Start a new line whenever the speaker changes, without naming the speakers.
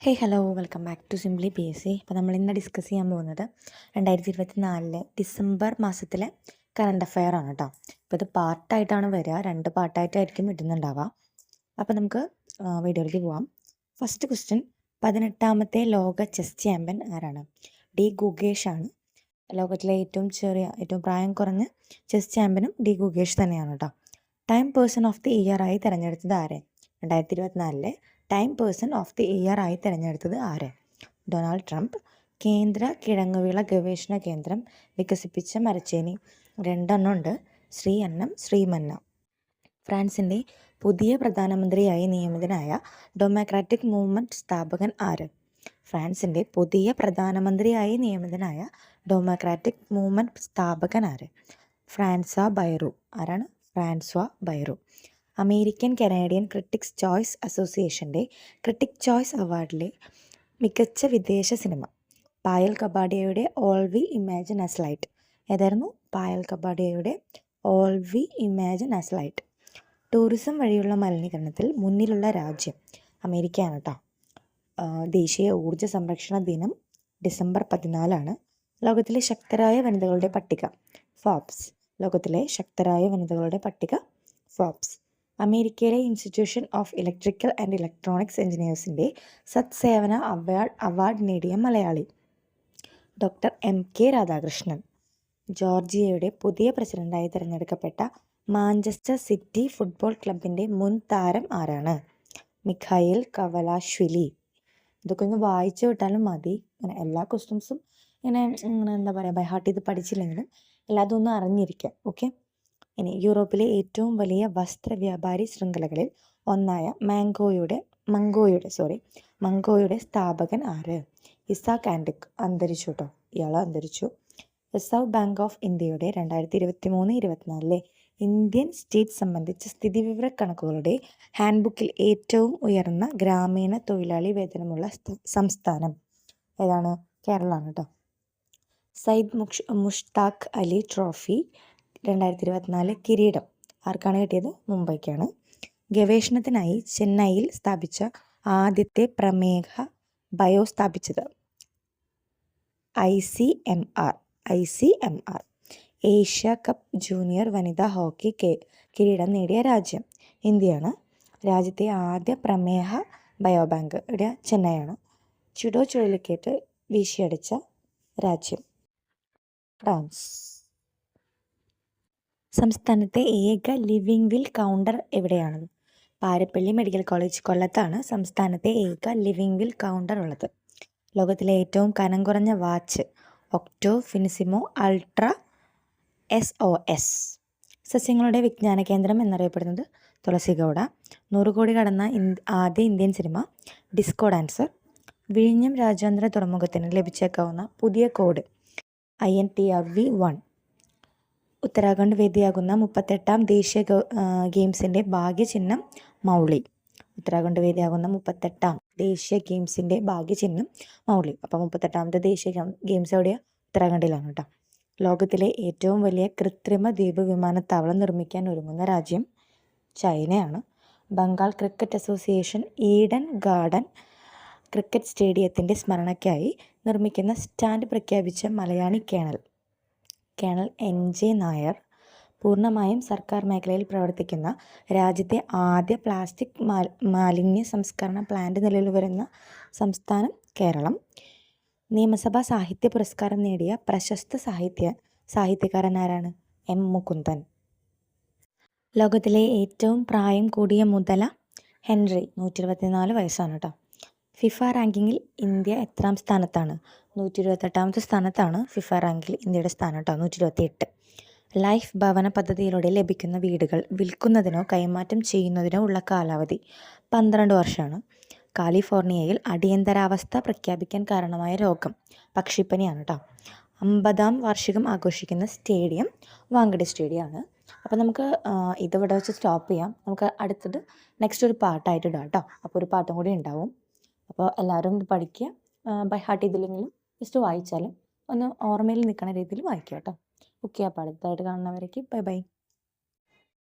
Hello welcome back to simply PSC. അപ്പോൾ നമ്മൾ ഇന്ന് ഡിസ്കസ് ചെയ്യാൻ പോകുന്നത് 2024 ഡിസംബർ മാസത്തിലെ കറണ്ട് അഫെയർ ആണ് കേട്ടോ. അപ്പോൾ ഇത് പാർട്ടായിട്ടാണ് വരിക, 2 പാർട്ടായിട്ടായിരിക്കും ഇടുന്നുണ്ടാവുക. അപ്പോൾ നമുക്ക് വീഡിയോയിലേക്ക് പോവാം. ഫസ്റ്റ് ക്വസ്റ്റ്യൻ, 18ാമത്തെ ലോക ചെസ് ചാമ്പ്യൻ ആരാണ്? ഡി ഗുഗേഷ് ആണ്. ലോകത്തിലെ ഏറ്റവും പ്രായം കുറഞ്ഞ ചെസ് ചാമ്പ്യനും ഡി ഗുഗേഷ് തന്നെയാണ് കേട്ടോ. Time person of the year ആയി തിരഞ്ഞെടുത്തത് ആരെ? 2024 time person of the year ആയി തിരഞ്ഞെടുത്തത് ആരെ? Donald Trump. കേന്ദ്ര കിഴങ്ങുവിള ഗവേഷണ കേന്ദ്രം വികസിപ്പിച്ച മരച്ചേനി 2 ഉണ്ട്. ശ്രീഅന്നം, ശ്രീമന്ന. ഫ്രാൻസിൻ്റെ പുതിയ പ്രധാനമന്ത്രിയായി നിയമിതനായ ഡെമോക്രാറ്റിക് മൂവ്മെൻറ്റ് സ്ഥാപകൻ ആര്? ഫ്രാൻസിൻ്റെ പുതിയ പ്രധാനമന്ത്രിയായി നിയമിതനായ ഡെമോക്രാറ്റിക് മൂവ്മെൻറ്റ് സ്ഥാപകൻ ആര്? François Bayrou. ആരാണ്? François Bayrou. American Canadian critics choice അസോസിയേഷൻ്റെ ക്രിട്ടിക് ചോയ്സ് അവാർഡിലെ മികച്ച വിദേശ സിനിമ പായൽ കപാഡിയയുടെ All We Imagine as Light. ഏതായിരുന്നു? പായൽ കപാഡിയയുടെ All We Imagine as Light. Tourism വഴിയുള്ള മലിനീകരണത്തിൽ മുന്നിലുള്ള രാജ്യം അമേരിക്കയാണ് കേട്ടോ. ദേശീയ ഊർജ്ജ സംരക്ഷണ ദിനം ഡിസംബർ 14 ലോകത്തിലെ ശക്തരായ വനിതകളുടെ പട്ടിക ഫോബ്സ്. ലോകത്തിലെ ശക്തരായ വനിതകളുടെ പട്ടിക ഫോബ്സ്. അമേരിക്കയിലെ Institution of Electrical and Electronics എഞ്ചിനീയേഴ്സിൻ്റെ സത്സേവന അവാർഡ് നേടിയ മലയാളി ഡോക്ടർ MK രാധാകൃഷ്ണൻ. ജോർജിയയുടെ പുതിയ പ്രസിഡന്റായി തിരഞ്ഞെടുക്കപ്പെട്ട മാഞ്ചസ്റ്റർ സിറ്റി ഫുട്ബോൾ ക്ലബിൻ്റെ മുൻ താരം ആരാണ്? മിഖായിൽ കവലാഷ്വിലി. ഇതൊക്കെ ഒന്ന് വായിച്ചു വിട്ടാലും മതി. അങ്ങനെ എല്ലാ ക്വസ്റ്റ്യൻസും ഇങ്ങനെ എന്താ പറയുക, ബൈ ഹാർട്ട് ചെയ്ത് പഠിച്ചില്ലെങ്കിലും എല്ലാതും ഒന്ന് അറിഞ്ഞിരിക്കാം. ഓക്കെ. ഇനി യൂറോപ്പിലെ ഏറ്റവും വലിയ വസ്ത്ര വ്യാപാരി ശൃംഖലകളിൽ ഒന്നായ മംഗോയുടെ സ്ഥാപകൻ ആര്? ഇസാക്ക് ആൻഡിക്. അന്തരിച്ചു കേട്ടോ, ഇയാൾ അന്തരിച്ചു. റിസർവ് ബാങ്ക് ഓഫ് ഇന്ത്യയുടെ 2023-24 ഇന്ത്യൻ സ്റ്റേറ്റ് സംബന്ധിച്ച സ്ഥിതിവിവര കണക്കുകളുടെ ഹാൻഡ്ബുക്കിൽ ഏറ്റവും ഉയർന്ന ഗ്രാമീണ തൊഴിലാളി വേതനമുള്ള സംസ്ഥാനം ഏതാണ്? കേരളമാണ് കേട്ടോ. സയ്യിദ് മുഷ്താഖ് അലി ട്രോഫി 2024 കിരീടം ആർക്കാണ് കിട്ടിയത്? മുംബൈക്കാണ്. ഗവേഷണത്തിനായി ചെന്നൈയിൽ സ്ഥാപിച്ച ആദ്യത്തെ പ്രമേഹ ബയോ സ്ഥാപിച്ചത് ICMR. ഏഷ്യ കപ്പ് ജൂനിയർ വനിതാ ഹോക്കി കിരീടം നേടിയ രാജ്യം ഇന്ത്യയാണ്. രാജ്യത്തെ ആദ്യ പ്രമേഹ ബയോബാങ്ക് ഇവിടെ ചെന്നൈയാണ്. ചുഴലിക്കേറ്റ് വീശിയടിച്ച രാജ്യം ഫ്രാൻസ്. സംസ്ഥാനത്തെ ഏക ലിവിംഗ് വിൽ കൗണ്ടർ എവിടെയാണ്? പാരപ്പള്ളി മെഡിക്കൽ കോളേജ് കൊല്ലത്താണ് സംസ്ഥാനത്തെ ഏക ലിവിംഗ് വിൽ കൗണ്ടർ ഉള്ളത്. ലോകത്തിലെ ഏറ്റവും കനം കുറഞ്ഞ വാച്ച് ഒക്ടോ ഫിനിസിമോ അൾട്രാ SOS. സസ്യങ്ങളുടെ വിജ്ഞാന കേന്ദ്രം എന്നറിയപ്പെടുന്നത് തുളസിഗൗഡ. 100 കോടി കടന്ന ആദ്യ ഇന്ത്യൻ സിനിമ ഡിസ്കോ ഡാൻസർ. വിഴിഞ്ഞം രാജ്യാന്തര തുറമുഖത്തിന് ലഭിച്ചേക്കാവുന്ന പുതിയ കോഡ് INTRV-1. ഉത്തരാഖണ്ഡ് വേദിയാകുന്ന 38ാം ദേശീയ ഗെയിംസിൻ്റെ ഭാഗ്യചിഹ്നം മൗളി. ഉത്തരാഖണ്ഡ് വേദിയാകുന്ന 38ാം ദേശീയ ഗെയിംസിൻ്റെ ഭാഗ്യചിഹ്നം മൗളി. അപ്പോൾ 38ാമത്തെ ദേശീയ ഗെയിംസ് എവിടെയാണ്? ഉത്തരാഖണ്ഡിലാണ് കേട്ടോ. ലോകത്തിലെ ഏറ്റവും വലിയ കൃത്രിമ ദ്വീപ് വിമാനത്താവളം നിർമ്മിക്കാൻ ഒരുങ്ങുന്ന രാജ്യം ചൈനയാണ്. Bengal Cricket Association Eden Garden cricket സ്റ്റേഡിയത്തിൻ്റെ സ്മരണയ്ക്കായി നിർമ്മിക്കുന്ന സ്റ്റാൻഡ് പ്രഖ്യാപിച്ച മലയാളി കേണൽ NJ നായർ. പൂർണ്ണമായും സർക്കാർ മേഖലയിൽ പ്രവർത്തിക്കുന്ന രാജ്യത്തെ ആദ്യ പ്ലാസ്റ്റിക് മാലിന്യ സംസ്കരണ പ്ലാന്റ് നിലവിൽ വരുന്ന സംസ്ഥാനം കേരളം. നിയമസഭാ സാഹിത്യ പുരസ്കാരം നേടിയ പ്രശസ്ത സാഹിത്യകാരൻ ആരാണ്? M. മുകുന്ദൻ. ലോകത്തിലെ ഏറ്റവും പ്രായം കൂടിയ മുതല ഹെൻറി. 124 വയസ്സാണ് കേട്ടോ. ഫിഫ റാങ്കിങ്ങിൽ ഇന്ത്യ എത്രാം സ്ഥാനത്താണ്? 128ാമത്തെ സ്ഥാനത്താണ് ഫിഫ റാങ്കിൽ ഇന്ത്യയുടെ സ്ഥാനം കേട്ടോ. 128. ലൈഫ് ഭവന പദ്ധതിയിലൂടെ ലഭിക്കുന്ന വീടുകൾ വിൽക്കുന്നതിനോ കൈമാറ്റം ചെയ്യുന്നതിനോ ഉള്ള കാലാവധി 12 വർഷമാണ്. കാലിഫോർണിയയിൽ അടിയന്തരാവസ്ഥ പ്രഖ്യാപിക്കാൻ കാരണമായ രോഗം പക്ഷിപ്പനിയാണ് കേട്ടോ. 50ാം വാർഷികം ആഘോഷിക്കുന്ന സ്റ്റേഡിയം വാങ്കഡെ സ്റ്റേഡിയമാണ്. അപ്പോൾ നമുക്ക് ഇതിവിടെ വെച്ച് സ്റ്റോപ്പ് ചെയ്യാം. നമുക്ക് അടുത്തത് നെക്സ്റ്റ് ഒരു പാട്ടായിട്ട് ഇടാം കേട്ടോ. അപ്പോൾ ഒരു പാട്ടും കൂടി ഉണ്ടാവും. അപ്പോൾ എല്ലാവരും ഇത് പഠിക്കുക. ബൈ ഹാർട്ട് ചെയ്തില്ലെങ്കിലും ജസ്റ്റ് വായിച്ചാലും ഒന്ന് ഓർമ്മയിൽ നിൽക്കുന്ന രീതിയിൽ വായിക്കുക കേട്ടോ. ഓക്കെ. അപ്പോൾ അടുത്തായിട്ട് കാണുന്നവരേക്ക് ബൈ.